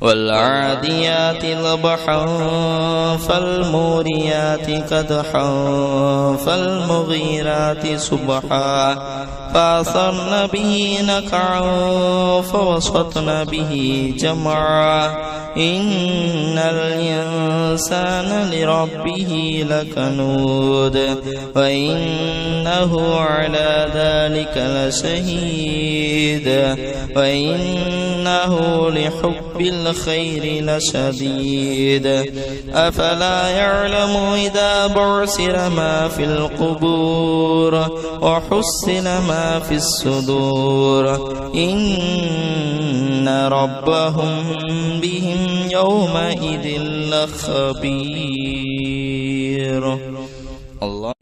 والعاديات ضبحا فالموريات قدحا فالمغيرات صبحا فأثرن به نقعا فوسطن به جمعا إن الإنسان لربه لكنود وإنه على ذلك لشهيد وإنه لحب الخير لشديد أفلا يعلم إذا بعثر ما في القبور وحصل ما في الصدور إن ربهم بهم يومئذ لخبير. الله